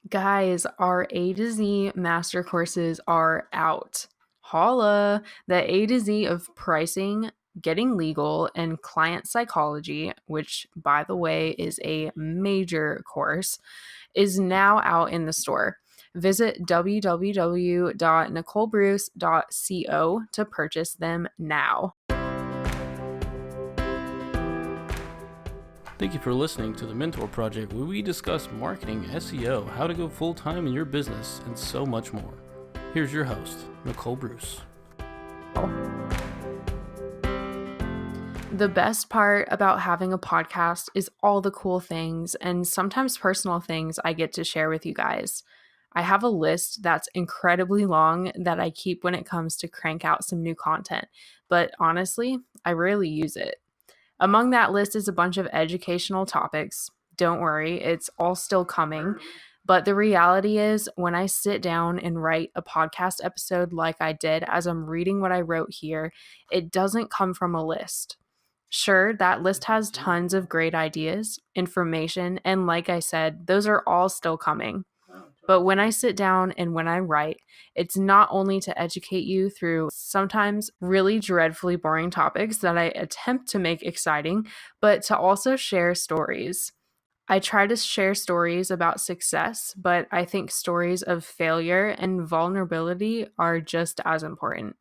Guys, our A to Z master courses are out. Holla! The A to Z of pricing, getting legal, and client psychology, which, by the way, is a major course, is now out in the store. Visit www.nicolebruce.co to purchase them now. Thank you for listening to the Mentor Project, where we discuss marketing, SEO, how to go full-time in your business, and so much more. Here's your host, Nicole Bruce. The best part about having a podcast is all the cool things and sometimes personal things I get to share with you guys. I have a list that's incredibly long that I keep when it comes to crank out some new content, but honestly, I rarely use it. Among that list is a bunch of educational topics. Don't worry, it's all still coming. But the reality is, when I sit down and write a podcast episode like I did as I'm reading what I wrote here, it doesn't come from a list. Sure, that list has tons of great ideas, information, and like I said, those are all still coming. But when I sit down and when I write, it's not only to educate you through sometimes really dreadfully boring topics that I attempt to make exciting, but to also share stories. I try to share stories about success, but I think stories of failure and vulnerability are just as important.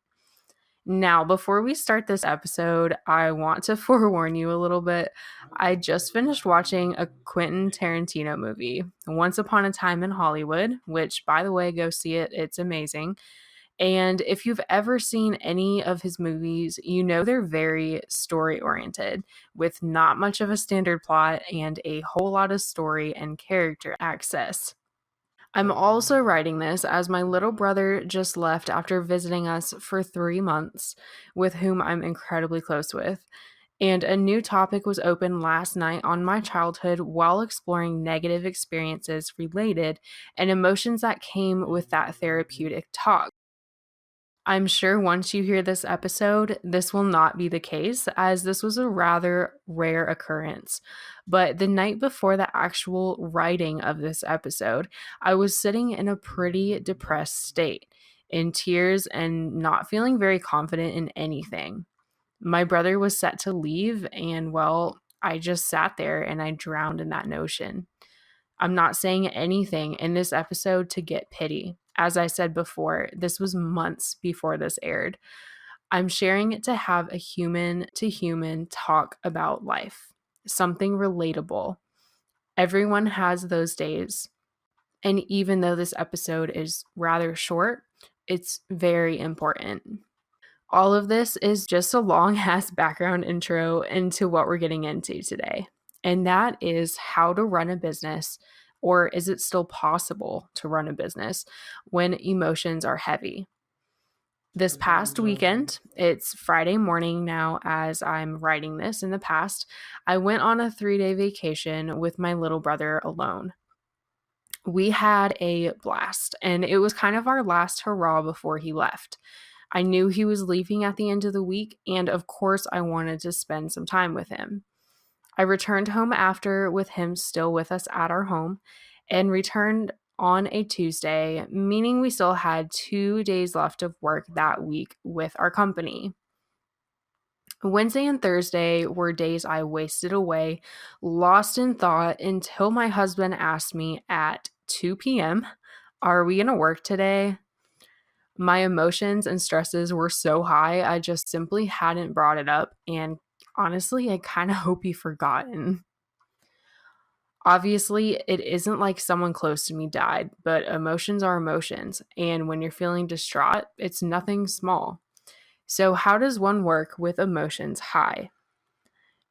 Now, before we start this episode, I want to forewarn you a little bit. I just finished watching a Quentin Tarantino movie, Once Upon a Time in Hollywood, which, by the way, go see it. It's amazing. And if you've ever seen any of his movies, you know they're very story oriented, with not much of a standard plot and a whole lot of story and character access. I'm also writing this as my little brother just left after visiting us for 3 months, with whom I'm incredibly close with. And a new topic was opened last night on my childhood while exploring negative experiences related and emotions that came with that therapeutic talk. I'm sure once you hear this episode, this will not be the case, as this was a rather rare occurrence. But the night before the actual writing of this episode, I was sitting in a pretty depressed state, in tears and not feeling very confident in anything. My brother was set to leave, and well, I just sat there and I drowned in that notion. I'm not saying anything in this episode to get pity. As I said before, this was months before this aired. I'm sharing it to have a human to human talk about life, something relatable. Everyone has those days. And even though this episode is rather short, it's very important. All of this is just a long ass background intro into what we're getting into today. And that is how to run a business, or is it still possible to run a business when emotions are heavy? This past weekend, it's Friday morning now as I'm writing this. In the past, I went on a 3-day vacation with my little brother alone. We had a blast, and it was kind of our last hurrah before he left. I knew he was leaving at the end of the week, and of course, I wanted to spend some time with him. I returned home after with him still with us at our home and returned on a Tuesday, meaning we still had 2 days left of work that week with our company. Wednesday and Thursday were days I wasted away, lost in thought until my husband asked me at 2 p.m., "Are we going to work today?" My emotions and stresses were so high, I just simply hadn't brought it up, and honestly, I kind of hope he forgotten. Obviously, it isn't like someone close to me died, but emotions are emotions, and when you're feeling distraught, it's nothing small. So how does one work with emotions high?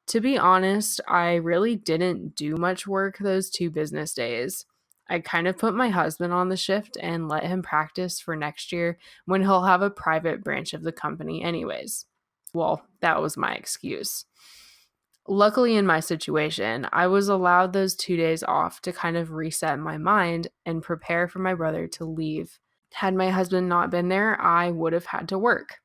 To be honest, I really didn't do much work those 2 business days. I kind of put my husband on the shift and let him practice for next year when he'll have a private branch of the company anyways. Well, that was my excuse. Luckily, in my situation, I was allowed those 2 days off to kind of reset my mind and prepare for my brother to leave. Had my husband not been there, I would have had to work.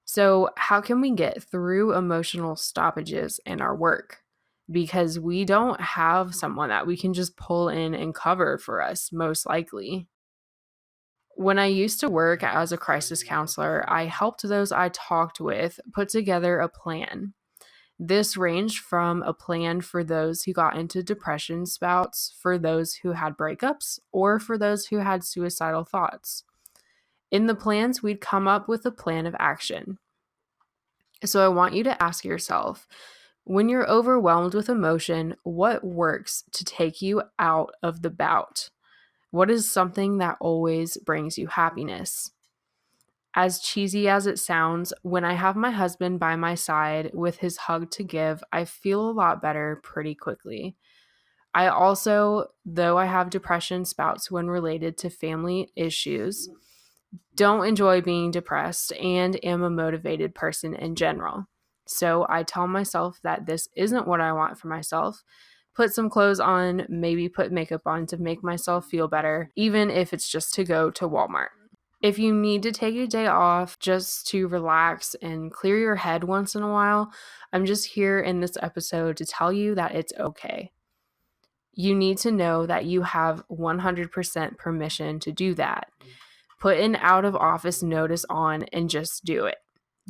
So, how can we get through emotional stoppages in our work? because we don't have someone that we can just pull in and cover for us, most likely. When I used to work as a crisis counselor, I helped those I talked with put together a plan. This ranged from a plan for those who got into depression spouts, for those who had breakups, or for those who had suicidal thoughts. In the plans, we'd come up with a plan of action. So I want you to ask yourself, when you're overwhelmed with emotion, what works to take you out of the bout? What is something that always brings you happiness? As cheesy as it sounds, when I have my husband by my side with his hug to give, I feel a lot better pretty quickly. I also, though I have depression spouts when related to family issues, don't enjoy being depressed and am a motivated person in general. So I tell myself that this isn't what I want for myself. Put some clothes on, maybe put makeup on to make myself feel better, even if it's just to go to Walmart. If you need to take a day off just to relax and clear your head once in a while, I'm just here in this episode to tell you that it's okay. You need to know that you have 100% permission to do that. Put an out of office notice on and just do it.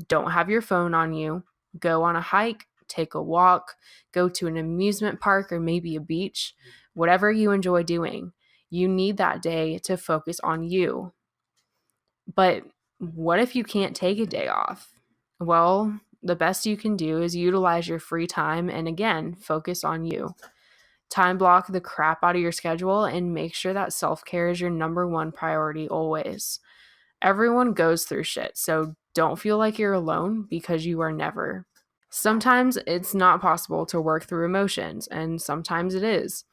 Don't have your phone on you. Go on a hike, take a walk, go to an amusement park or maybe a beach, whatever you enjoy doing. You need that day to focus on you. But what if you can't take a day off? Well, the best you can do is utilize your free time and again, focus on you. Time block the crap out of your schedule and make sure that self-care is your number one priority always. Everyone goes through shit, so don't feel like you're alone because you are never. Sometimes it's not possible to work through emotions, and sometimes it is.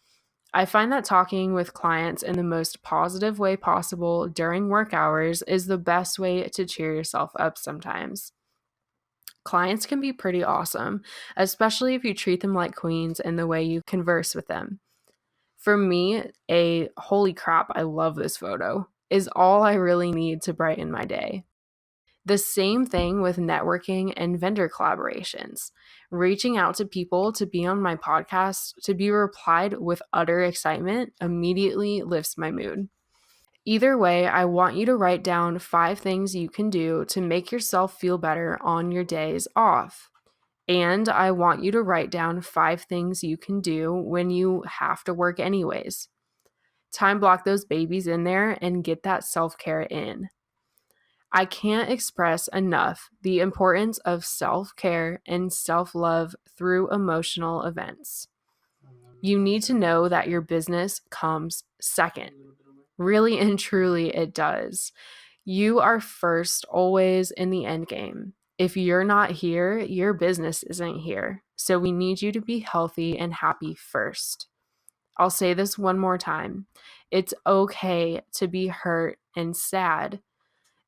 I find that talking with clients in the most positive way possible during work hours is the best way to cheer yourself up sometimes. Clients can be pretty awesome, especially if you treat them like queens in the way you converse with them. For me, a holy crap, I love this photo is all I really need to brighten my day. The same thing with networking and vendor collaborations. Reaching out to people to be on my podcast, to be replied with utter excitement, immediately lifts my mood. Either way, I want you to write down 5 things you can do to make yourself feel better on your days off. And I want you to write down 5 things you can do when you have to work anyways. Time block those babies in there and get that self-care in. I can't express enough the importance of self-care and self-love through emotional events. You need to know that your business comes second. Really and truly, it does. You are first always in the end game. If you're not here, your business isn't here. So we need you to be healthy and happy first. I'll say this one more time. It's okay to be hurt and sad.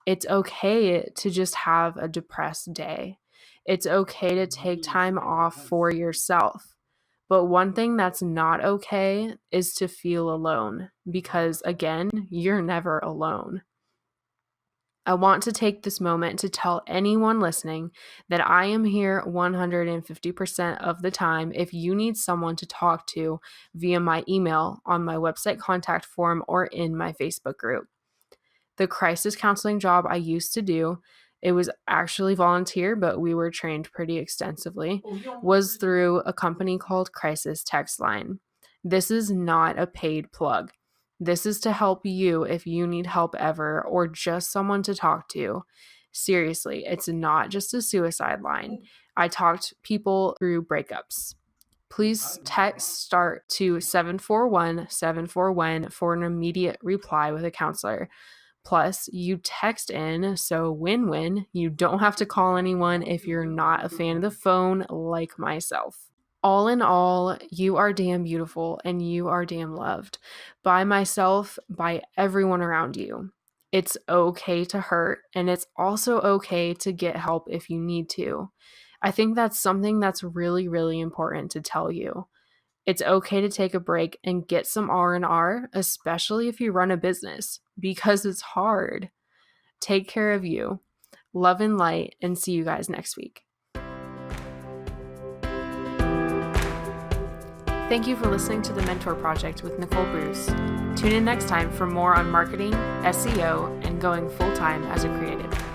It's okay to just have a depressed day. It's okay to take time off for yourself. But one thing that's not okay is to feel alone because, again, you're never alone. I want to take this moment to tell anyone listening that I am here 150% of the time if you need someone to talk to via my email, on my website contact form, or in my Facebook group. The crisis counseling job I used to do, it was actually volunteer, but we were trained pretty extensively, was through a company called Crisis Text Line. This is not a paid plug. This is to help you if you need help ever or just someone to talk to. Seriously, it's not just a suicide line. I talked people through breakups. Please text START to 741-741 for an immediate reply with a counselor. Plus, you text in, so win-win. You don't have to call anyone if you're not a fan of the phone like myself. All in all, you are damn beautiful and you are damn loved by myself, by everyone around you. It's okay to hurt, and it's also okay to get help if you need to. I think that's something that's really, really important to tell you. It's okay to take a break and get some R&R, especially if you run a business, because it's hard. Take care of you. Love and light, and see you guys next week. Thank you for listening to The Mentor Project with Nicole Bruce. Tune in next time for more on marketing, SEO, and going full-time as a creative.